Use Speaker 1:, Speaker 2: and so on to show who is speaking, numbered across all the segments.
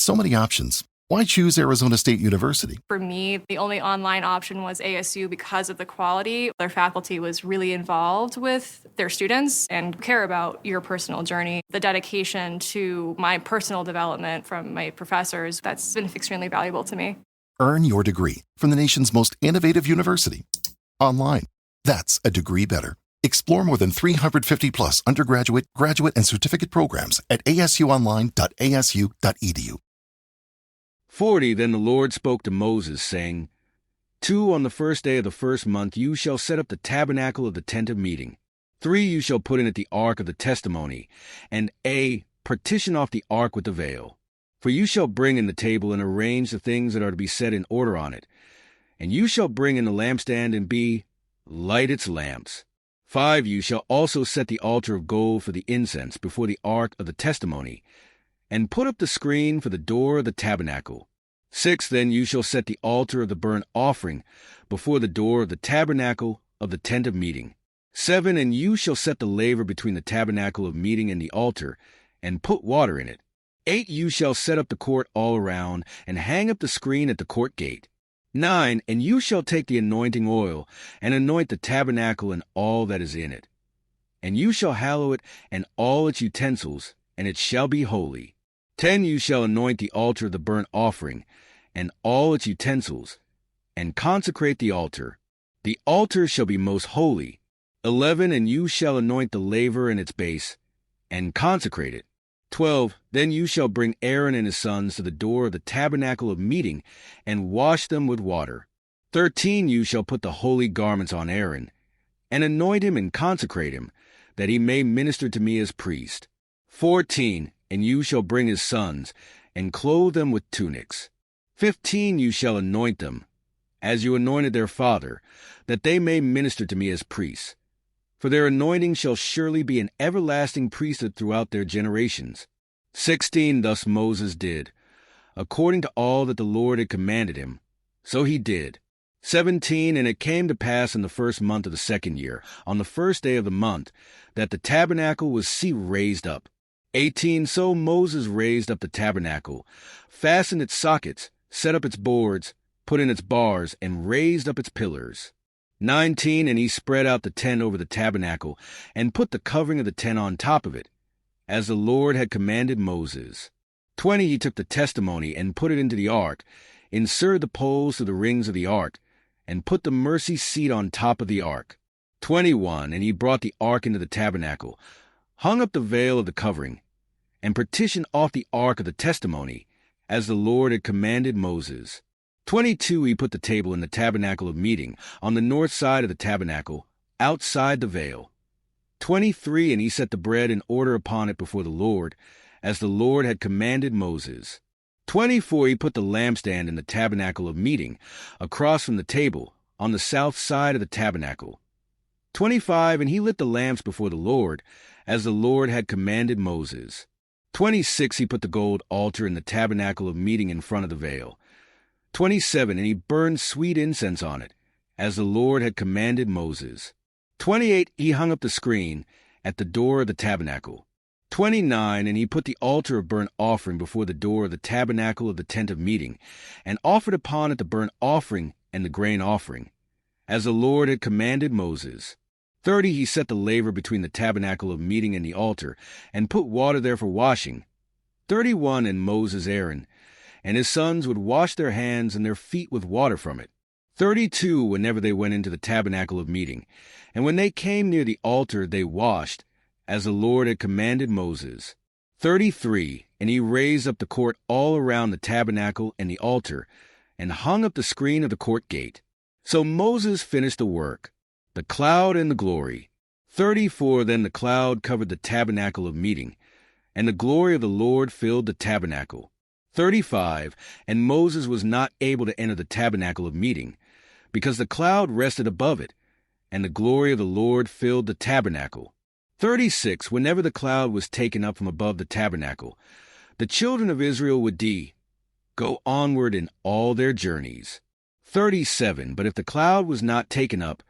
Speaker 1: With so many options, why choose Arizona State University?
Speaker 2: For me, the only online option was ASU because of the quality. Their faculty was really involved with their students and care about your personal journey. The dedication to my personal development from my professors, that's been extremely valuable to me.
Speaker 1: Earn your degree from the nation's most innovative university. Online. That's a degree better. Explore more than 350 plus undergraduate, graduate, and certificate programs at asuonline.asu.edu.
Speaker 3: 40 Then the Lord spoke to Moses, saying, 2 On the first day of the first month you shall set up the tabernacle of the tent of meeting. 3 You shall put in it the ark of the testimony, and partition off the ark with the veil. For you shall bring in the table and arrange the things that are to be set in order on it. And you shall bring in the lampstand and light its lamps. 5 You shall also set the altar of gold for the incense before the ark of the testimony, and put up the screen for the door of the tabernacle. 6 Then you shall set the altar of the burnt offering before the door of the tabernacle of the tent of meeting. 7 And you shall set the laver between the tabernacle of meeting and the altar, and put water in it. 8 You shall set up the court all around, and hang up the screen at the court gate. 9 And you shall take the anointing oil, and anoint the tabernacle and all that is in it. And you shall hallow it and all its utensils, and it shall be holy. 10 You shall anoint the altar of the burnt offering, and all its utensils, and consecrate the altar. The altar shall be most holy. 11 And you shall anoint the laver and its base, and consecrate it. 12 Then you shall bring Aaron and his sons to the door of the tabernacle of meeting, and wash them with water. 13 You shall put the holy garments on Aaron, and anoint him and consecrate him, that he may minister to me as priest. 14 And you shall bring his sons, and clothe them with tunics. 15 You shall anoint them, as you anointed their father, that they may minister to me as priests. For their anointing shall surely be an everlasting priesthood throughout their generations. 16 Thus Moses did, according to all that the Lord had commanded him, so he did. 17 And it came to pass in the first month of the second year, on the first day of the month, that the tabernacle was raised up. 18 So Moses raised up the tabernacle, fastened its sockets, set up its boards, put in its bars, and raised up its pillars. 19 And he spread out the tent over the tabernacle, and put the covering of the tent on top of it, as the Lord had commanded Moses. 20 He took the testimony, and put it into the ark, inserted the poles to the rings of the ark, and put the mercy seat on top of the ark. 21 And he brought the ark into the tabernacle, hung up the veil of the covering, and partitioned off the ark of the testimony, as the Lord had commanded Moses. 22 He put the table in the tabernacle of meeting, on the north side of the tabernacle, outside the veil. 23 And he set the bread in order upon it before the Lord, as the Lord had commanded Moses. 24 He put the lampstand in the tabernacle of meeting, across from the table, on the south side of the tabernacle. 25 And he lit the lamps before the Lord, as the Lord had commanded Moses. 26 He put the gold altar in the tabernacle of meeting in front of the veil. 27 And he burned sweet incense on it, as the Lord had commanded Moses. 28 He hung up the screen at the door of the tabernacle. 29 And he put the altar of burnt offering before the door of the tabernacle of the tent of meeting, and offered upon it the burnt offering and the grain offering, as the Lord had commanded Moses. 30 He set the laver between the tabernacle of meeting and the altar, and put water there for washing. 31 And Moses, Aaron, and his sons would wash their hands and their feet with water from it. 32 Whenever they went into the tabernacle of meeting, and when they came near the altar they washed, as the Lord had commanded Moses. 33 And he raised up the court all around the tabernacle and the altar, and hung up the screen of the court gate. So Moses finished the work, the cloud and the glory. 34 Then the cloud covered the tabernacle of meeting, and the glory of the Lord filled the tabernacle. 35 And Moses was not able to enter the tabernacle of meeting, because the cloud rested above it, and the glory of the Lord filled the tabernacle. 36 Whenever the cloud was taken up from above the tabernacle, the children of Israel would go onward in all their journeys. 37 But if the cloud was not taken up,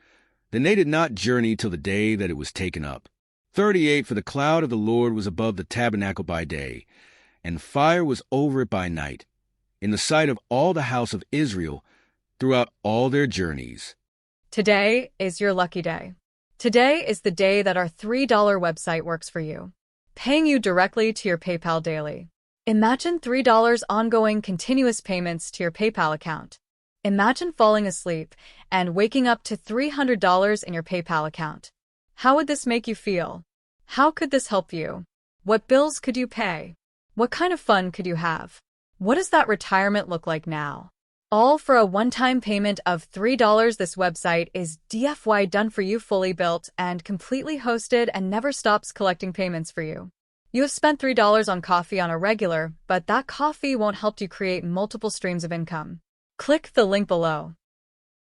Speaker 3: then they did not journey till the day that it was taken up. 38 For the cloud of the Lord was above the tabernacle by day, and fire was over it by night, in the sight of all the house of Israel throughout all their journeys.
Speaker 4: Today is your lucky day. Today is the day that our $3 website works for you, paying you directly to your PayPal daily. Imagine $3 ongoing continuous payments to your PayPal account. Imagine falling asleep and waking up to $300 in your PayPal account. How would this make you feel? How could this help you? What bills could you pay? What kind of fun could you have? What does that retirement look like now? All for a one-time payment of $3. This website is DFY done for you, fully built and completely hosted, and never stops collecting payments for you. You have spent $3 on coffee on a regular, but that coffee won't help you create multiple streams of income. Click the link below.